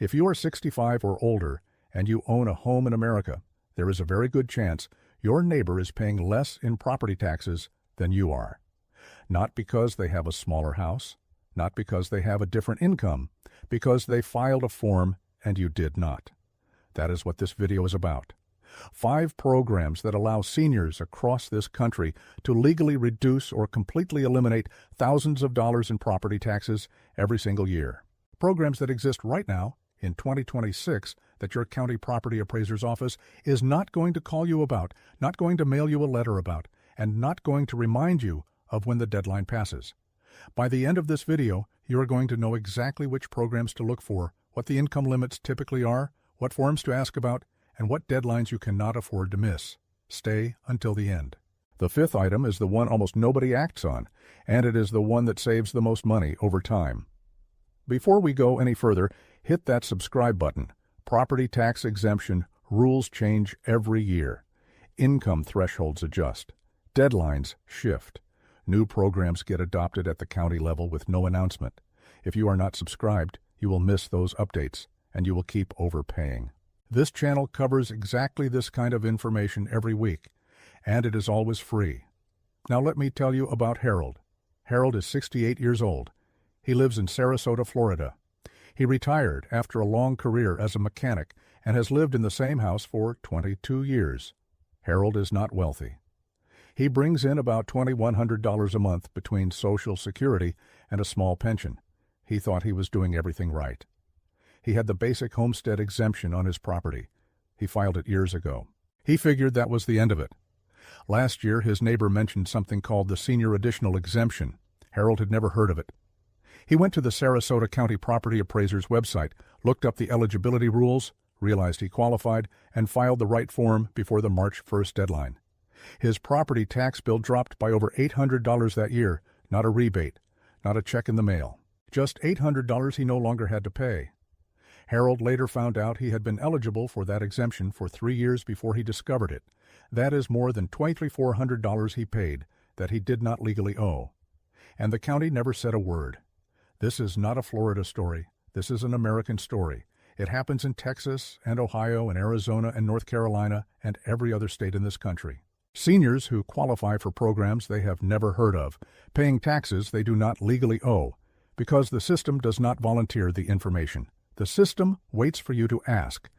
If you are 65 or older and you own a home in America, there is a very good chance your neighbor is paying less in property taxes than you are. Not because they have a smaller house, not because they have a different income, because they filed a form and you did not. That is what this video is about. 5 programs that allow seniors across this country to legally reduce or completely eliminate thousands of dollars in property taxes every single year. Programs that exist right now in 2026 that your county property appraiser's office is not going to call you about, not going to mail you a letter about, and not going to remind you of when the deadline passes. By the end of this video, you are going to know exactly which programs to look for, what the income limits typically are, what forms to ask about, and what deadlines you cannot afford to miss. Stay until the end. The 5th item is the one almost nobody acts on, and it is the one that saves the most money over time. Before we go any further, hit that subscribe button. Property tax exemption rules change every year. Income thresholds adjust. Deadlines shift. New programs get adopted at the county level with no announcement. If you are not subscribed, you will miss those updates, and you will keep overpaying. This channel covers exactly this kind of information every week, and it is always free. Now let me tell you about Harold. Harold is 68 years old. He lives in Sarasota, Florida. He retired after a long career as a mechanic and has lived in the same house for 22 years. Harold is not wealthy. He brings in about $2,100 a month between Social Security and a small pension. He thought he was doing everything right. He had the basic homestead exemption on his property. He filed it years ago. He figured that was the end of it. Last year, his neighbor mentioned something called the Senior Additional Exemption. Harold had never heard of it. He went to the Sarasota County Property Appraiser's website, looked up the eligibility rules, realized he qualified, and filed the right form before the March 1st deadline. His property tax bill dropped by over $800 that year, not a rebate, not a check in the mail. Just $800 he no longer had to pay. Harold later found out he had been eligible for that exemption for 3 years before he discovered it. That is more than $2,400 he paid that he did not legally owe. And the county never said a word. This is not a Florida story. This is an American story. It happens in Texas and Ohio and Arizona and North Carolina and every other state in this country. Seniors who qualify for programs they have never heard of, paying taxes they do not legally owe, because the system does not volunteer the information. The system waits for you to ask.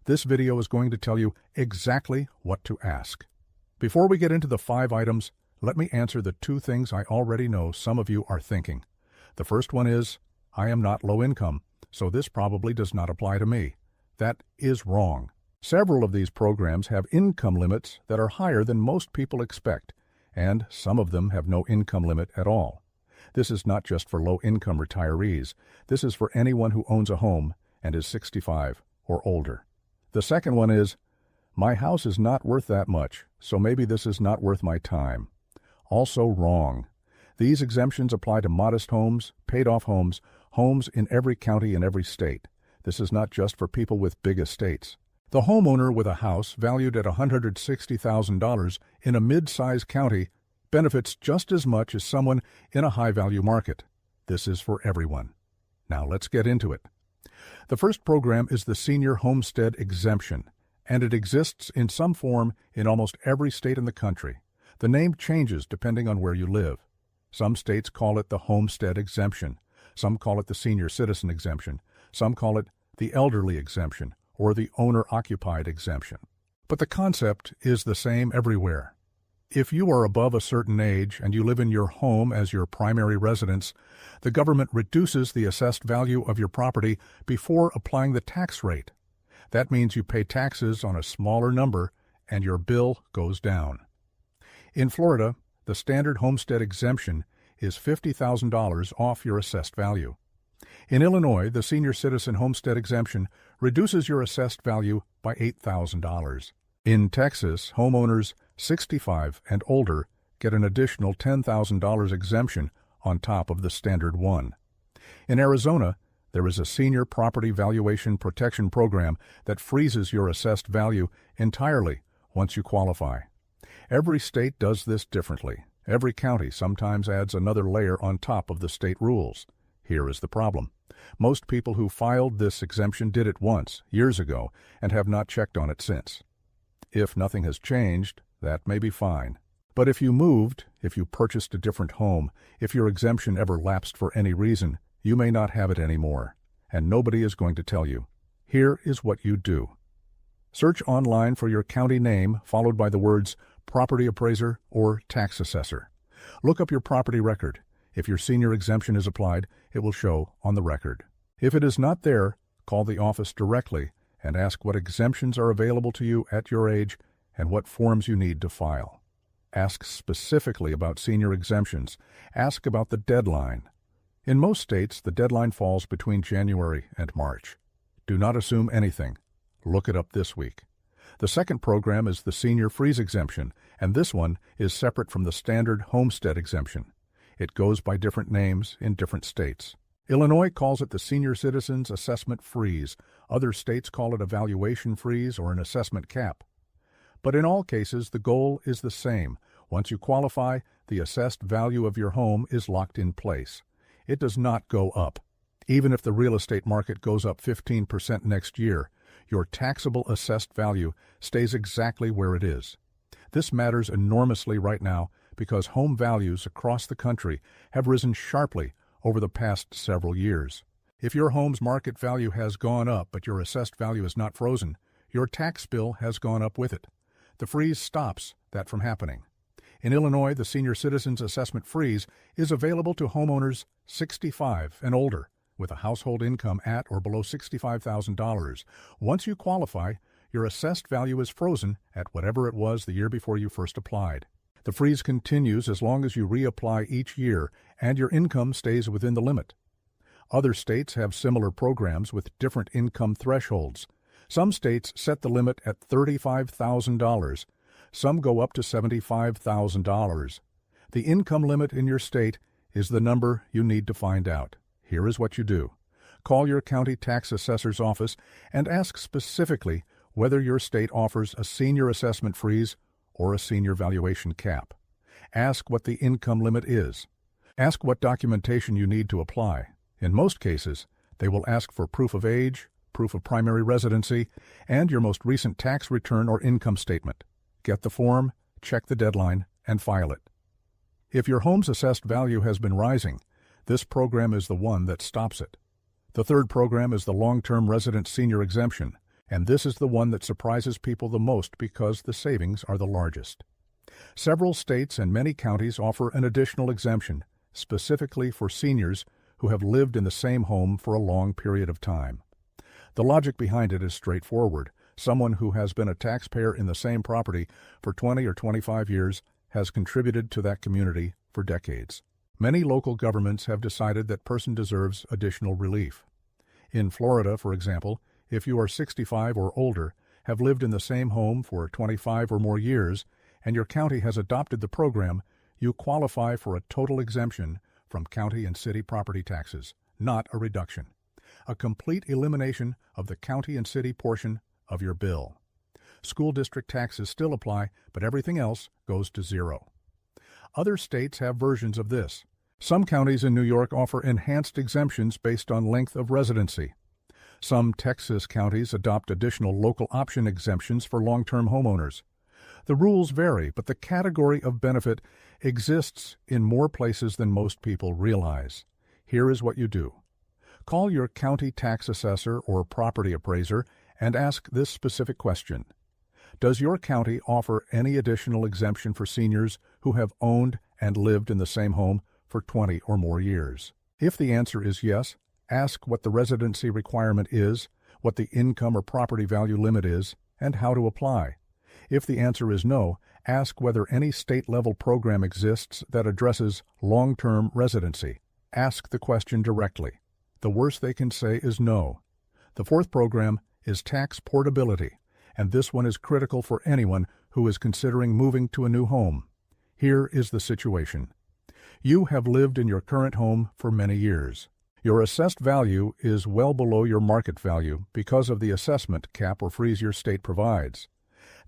This video is going to tell you exactly what to ask. Before we get into the 5 items, let me answer the 2 things I already know some of you are thinking. The first one is, I am not low income, so this probably does not apply to me. That is wrong. Several of these programs have income limits that are higher than most people expect, and some of them have no income limit at all. This is not just for low-income retirees. This is for anyone who owns a home and is 65 or older. The second one is, my house is not worth that much, so maybe this is not worth my time. Also wrong. These exemptions apply to modest homes, paid-off homes, homes in every county and every state. This is not just for people with big estates. The homeowner with a house valued at $160,000 in a mid-sized county benefits just as much as someone in a high-value market. This is for everyone. Now let's get into it. The first program is the Senior Homestead Exemption, and it exists in some form in almost every state in the country. The name changes depending on where you live. Some states call it the Homestead Exemption. Some call it the Senior Citizen Exemption. Some call it the Elderly Exemption or the Owner-Occupied Exemption. But the concept is the same everywhere. If you are above a certain age and you live in your home as your primary residence, the government reduces the assessed value of your property before applying the tax rate. That means you pay taxes on a smaller number and your bill goes down. In Florida, the standard homestead exemption is $50,000 off your assessed value. In Illinois, the Senior Citizen Homestead Exemption reduces your assessed value by $8,000. In Texas, homeowners 65 and older get an additional $10,000 exemption on top of the standard one. In Arizona, there is a Senior Property Valuation Protection Program that freezes your assessed value entirely once you qualify. Every state does this differently. Every county sometimes adds another layer on top of the state rules. Here is the problem. Most people who filed this exemption did it once, years ago, and have not checked on it since. If nothing has changed, that may be fine. But if you moved, if you purchased a different home, if your exemption ever lapsed for any reason, you may not have it anymore, and nobody is going to tell you. Here is what you do. Search online for your county name followed by the words property appraiser or tax assessor. Look up your property record. If your senior exemption is applied, it will show on the record. If it is not there, call the office directly and ask what exemptions are available to you at your age and what forms you need to file. Ask specifically about senior exemptions. Ask about the deadline. In most states, the deadline falls between January and March. Do not assume anything. Look it up this week. The second program is the Senior Freeze Exemption, and this one is separate from the standard homestead exemption. It goes by different names in different states. Illinois calls it the Senior Citizens Assessment Freeze. Other states call it a valuation freeze or an assessment cap. But in all cases, the goal is the same. Once you qualify, the assessed value of your home is locked in place. It does not go up. Even if the real estate market goes up 15% next year, your taxable assessed value stays exactly where it is. This matters enormously right now because home values across the country have risen sharply over the past several years. If your home's market value has gone up but your assessed value is not frozen, your tax bill has gone up with it. The freeze stops that from happening. In Illinois, the Senior Citizens Assessment Freeze is available to homeowners 65 and older with a household income at or below $65,000. Once you qualify, your assessed value is frozen at whatever it was the year before you first applied. The freeze continues as long as you reapply each year and your income stays within the limit. Other states have similar programs with different income thresholds. Some states set the limit at $35,000. Some go up to $75,000. The income limit in your state is the number you need to find out. Here is what you do. Call your county tax assessor's office and ask specifically whether your state offers a senior assessment freeze or a senior valuation cap. Ask what the income limit is. Ask what documentation you need to apply. In most cases, they will ask for proof of age, proof of primary residency, and your most recent tax return or income statement. Get the form, check the deadline, and file it. If your home's assessed value has been rising, this program is the one that stops it. The third program is the long-term resident senior exemption, and this is the one that surprises people the most because the savings are the largest. Several states and many counties offer an additional exemption, specifically for seniors who have lived in the same home for a long period of time. The logic behind it is straightforward. Someone who has been a taxpayer in the same property for 20 or 25 years has contributed to that community for decades. Many local governments have decided that person deserves additional relief. In Florida, for example, if you are 65 or older, have lived in the same home for 25 or more years, and your county has adopted the program, you qualify for a total exemption from county and city property taxes, not a reduction. A complete elimination of the county and city portion of your bill. School district taxes still apply, but everything else goes to zero. Other states have versions of this. Some counties in New York offer enhanced exemptions based on length of residency. Some Texas counties adopt additional local option exemptions for long-term homeowners. The rules vary, but the category of benefit exists in more places than most people realize. Here is what you do. Call your county tax assessor or property appraiser and ask this specific question. Does your county offer any additional exemption for seniors who have owned and lived in the same home for 20 or more years? If the answer is yes, ask what the residency requirement is, what the income or property value limit is, and how to apply. If the answer is no, ask whether any state-level program exists that addresses long-term residency. Ask the question directly. The worst they can say is no. The fourth program is tax portability, and this one is critical for anyone who is considering moving to a new home. Here is the situation. You have lived in your current home for many years. Your assessed value is well below your market value because of the assessment cap or freeze your state provides.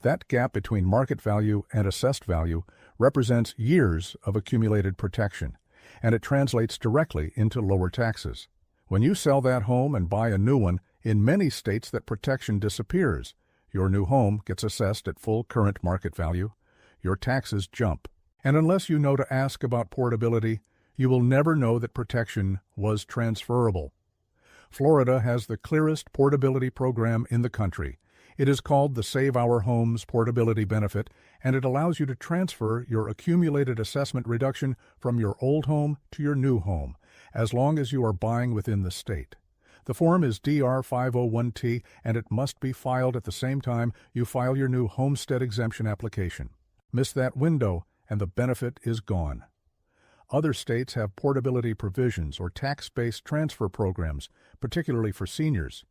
That gap between market value and assessed value represents years of accumulated protection, and it translates directly into lower taxes. When you sell that home and buy a new one, in many states that protection disappears. Your new home gets assessed at full current market value. Your taxes jump. And unless you know to ask about portability, you will never know that protection was transferable. Florida has the clearest portability program in the country. It is called the Save Our Homes Portability Benefit, and it allows you to transfer your accumulated assessment reduction from your old home to your new home, as long as you are buying within the state. The form is DR 501T, and it must be filed at the same time you file your new homestead exemption application. Miss that window, and the benefit is gone. Other states have portability provisions or tax-based transfer programs, particularly for seniors.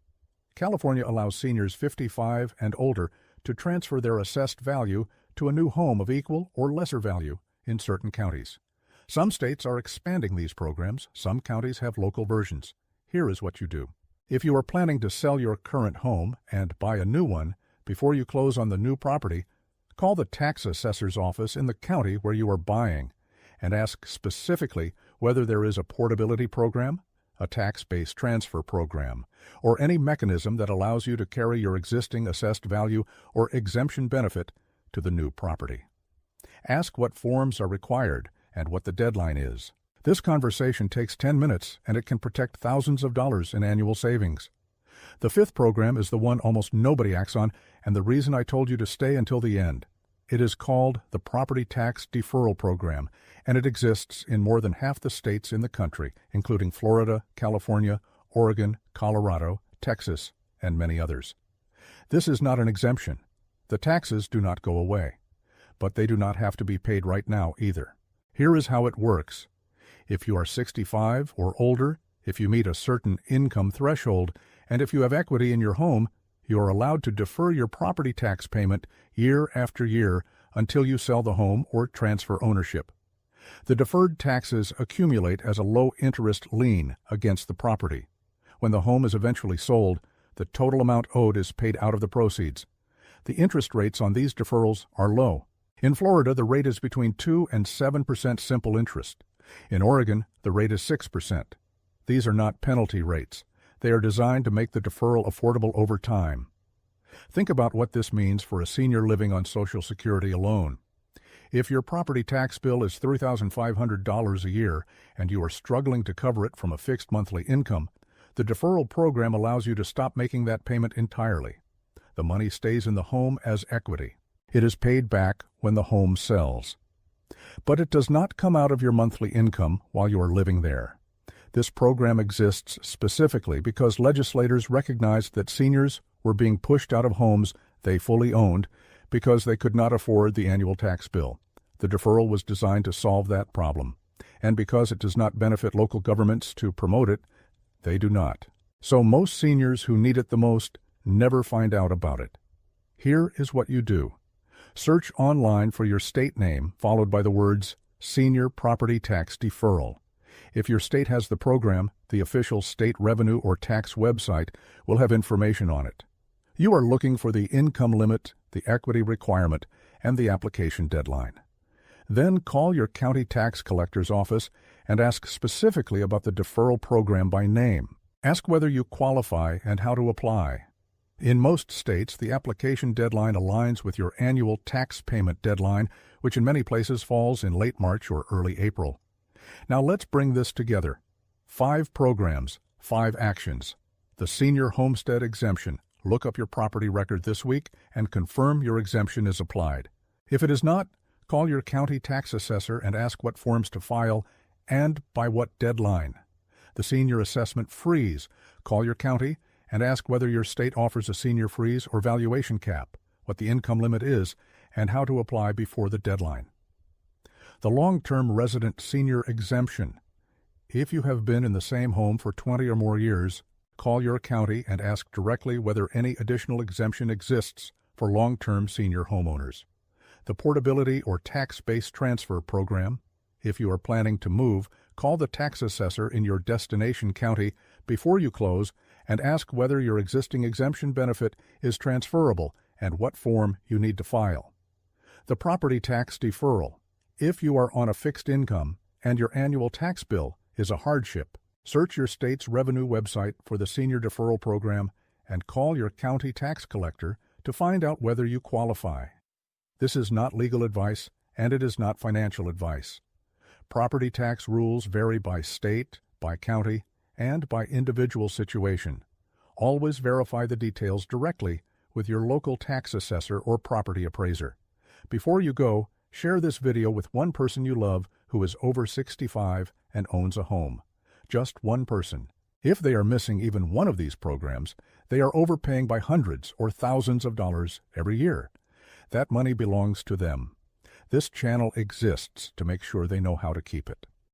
California allows seniors 55 and older to transfer their assessed value to a new home of equal or lesser value in certain counties. Some states are expanding these programs. Some counties have local versions. Here is what you do. If you are planning to sell your current home and buy a new one before you close on the new property, call the tax assessor's office in the county where you are buying and ask specifically whether there is a portability program, a tax-based transfer program, or any mechanism that allows you to carry your existing assessed value or exemption benefit to the new property. Ask what forms are required and what the deadline is. This conversation takes 10 minutes, and it can protect thousands of dollars in annual savings. The fifth program is the one almost nobody acts on, and the reason I told you to stay until the end. It is called the Property Tax Deferral Program, and it exists in more than half the states in the country, including Florida, California, Oregon, Colorado, Texas, and many others. This is not an exemption. The taxes do not go away, but they do not have to be paid right now either. Here is how it works. If you are 65 or older, if you meet a certain income threshold, and if you have equity in your home, you are allowed to defer your property tax payment year after year until you sell the home or transfer ownership. The deferred taxes accumulate as a low-interest lien against the property. When the home is eventually sold, the total amount owed is paid out of the proceeds. The interest rates on these deferrals are low. In Florida, the rate is between 2 and 7% simple interest. In Oregon, the rate is 6%. These are not penalty rates. They are designed to make the deferral affordable over time. Think about what this means for a senior living on Social Security alone. If your property tax bill is $3,500 a year and you are struggling to cover it from a fixed monthly income, the deferral program allows you to stop making that payment entirely. The money stays in the home as equity. It is paid back when the home sells. But it does not come out of your monthly income while you are living there. This program exists specifically because legislators recognized that seniors were being pushed out of homes they fully owned because they could not afford the annual tax bill. The deferral was designed to solve that problem. And because it does not benefit local governments to promote it, they do not. So most seniors who need it the most never find out about it. Here is what you do. Search online for your state name, followed by the words Senior Property Tax Deferral. If your state has the program, the official state revenue or tax website will have information on it. You are looking for the income limit, the equity requirement, and the application deadline. Then call your county tax collector's office and ask specifically about the deferral program by name. Ask whether you qualify and how to apply. In most states, the application deadline aligns with your annual tax payment deadline, which in many places falls in late March or early April. Now let's bring this together. 5 programs, 5 actions. The Senior Homestead Exemption. Look up your property record this week and confirm your exemption is applied. If it is not, call your county tax assessor and ask what forms to file and by what deadline. The Senior Assessment Freeze. Call your county and ask whether your state offers a senior freeze or valuation cap, what the income limit is, and how to apply before the deadline. The Long-Term Resident Senior Exemption. If you have been in the same home for 20 or more years, call your county and ask directly whether any additional exemption exists for long-term senior homeowners. The Portability or Tax-Based Transfer Program. If you are planning to move, call the tax assessor in your destination county before you close and ask whether your existing exemption benefit is transferable and what form you need to file. The Property Tax Deferral. If you are on a fixed income and your annual tax bill is a hardship, search your state's revenue website for the Senior Deferral Program and call your county tax collector to find out whether you qualify. This is not legal advice, and it is not financial advice. Property tax rules vary by state, by county, and by individual situation. Always verify the details directly with your local tax assessor or property appraiser. Before you go, share this video with one person you love who is over 65 and owns a home. Just one person. If they are missing even one of these programs, they are overpaying by hundreds or thousands of dollars every year. That money belongs to them. This channel exists to make sure they know how to keep it.